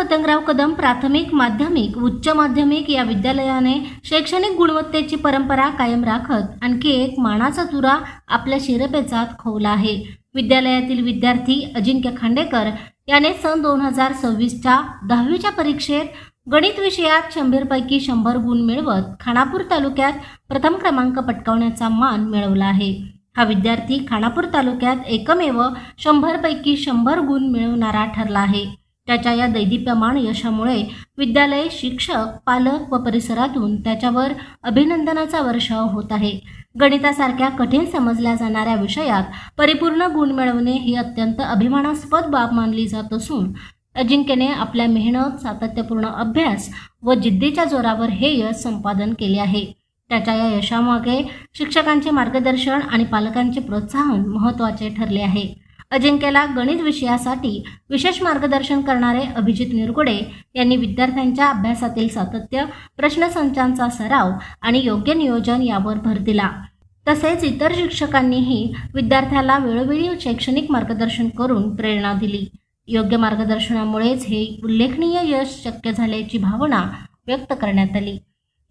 पतंगराव कदम प्राथमिक, माध्यमिक, उच्च माध्यमिक या विद्यालयाने शैक्षणिक गुणवत्तेची परंपरा कायम राखत आणखी एक मानाचा तुरा आपल्या शिरपेचात खोवला आहे। विद्यालयातील विद्यार्थी अजिंक्य खांडेकर याने सन 2026च्या 10वीच्या परीक्षेत गणित विषयात 100 पैकी 100 गुण मिळवत खानापूर तालुक्यात प्रथम क्रमांक पटकावण्याचा मान मिळवला आहे। हा विद्यार्थी खानापूर तालुक्यात एकमेव 100 पैकी 100 गुण मिळवणारा ठरला आहे। त्याच्या या दैदिप्यमान यशामुळे विद्यालय, शिक्षक, पालक व परिसरातून त्याच्यावर अभिनंदनाचा वर्षाव होत आहे। गणितासारख्या कठीण समजल्या जाणाऱ्या विषयात परिपूर्ण गुण मिळवणे ही अत्यंत अभिमानास्पद बाब मानली जात असून अजिंक्यने आपल्या मेहनत, सातत्यपूर्ण अभ्यास व जिद्दीच्या जोरावर हे यश संपादन केले आहे। त्याच्या या यशामागे शिक्षकांचे मार्गदर्शन आणि पालकांचे प्रोत्साहन महत्त्वाचे ठरले आहे। अजिंक्यला गणित विषयासाठी विशेष मार्गदर्शन करणारे अभिजित निरगुडे यांनी विद्यार्थ्यांच्या अभ्यासातील सातत्य, प्रश्नसंचांचा सराव आणि योग्य नियोजन यावर भर दिला। तसेच इतर शिक्षकांनीही विद्यार्थ्याला वेळोवेळी शैक्षणिक मार्गदर्शन करून प्रेरणा दिली। योग्य मार्गदर्शनामुळेच हे उल्लेखनीय यश शक्य झाल्याची भावना व्यक्त करण्यात आली।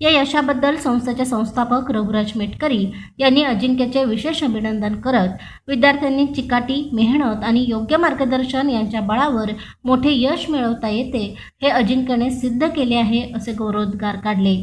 या यशाबद्दल संस्थेचे संस्थापक रघुराज मेटकरी यांनी अजिंक्यचे विशेष अभिनंदन करत विद्यार्थ्यांनी चिकाटी, मेहनत आणि योग्य मार्गदर्शन यांच्या बळावर मोठे यश मिळवता येते हे अजिंक्यने सिद्ध केले आहे असे गौरवोद्गार काढले।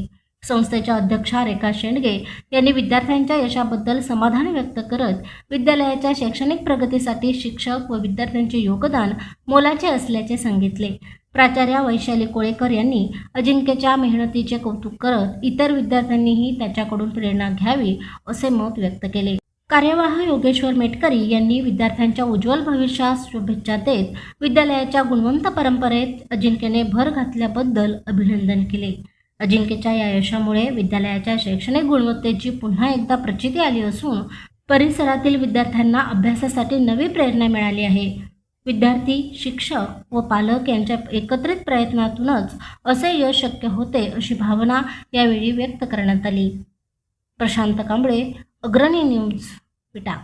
संस्थेच्या अध्यक्षा रेखा शेंडगे यांनी विद्यार्थ्यांच्या यशाबद्दल समाधान व्यक्त करत विद्यालयाच्या शैक्षणिक प्रगतीसाठी शिक्षक व विद्यार्थ्यांचे योगदान मोलाचे असल्याचे सांगितले। प्राचार्या वैशाली कोळेकर यांनी अजिंक्यच्या मेहनतीचे कौतुक करत इतर विद्यार्थ्यांनीही त्याच्याकडून प्रेरणा घ्यावी असे मत व्यक्त केले। कार्यवाह योगेश्वर मेटकरी यांनी विद्यार्थ्यांच्या उज्ज्वल भविष्यास शुभेच्छा देत विद्यालयाच्या गुणवंत परंपरेत अजिंक्यने भर घातल्याबद्दल अभिनंदन केले। अजिंक्यच्या या यशामुळे विद्यालयाच्या शैक्षणिक गुणवत्तेची पुन्हा एकदा प्रचिती आली असून परिसरातील विद्यार्थ्यांना अभ्यासासाठी नवी प्रेरणा मिळाली आहे। विद्यार्थी, शिक्षक व पालक यांच्या एकत्रित प्रयत्नातूनच असे यश शक्य होते अशी भावना यावेळी व्यक्त करण्यात आली। प्रशांत कांबळे, अग्रणी न्यूज, विटा।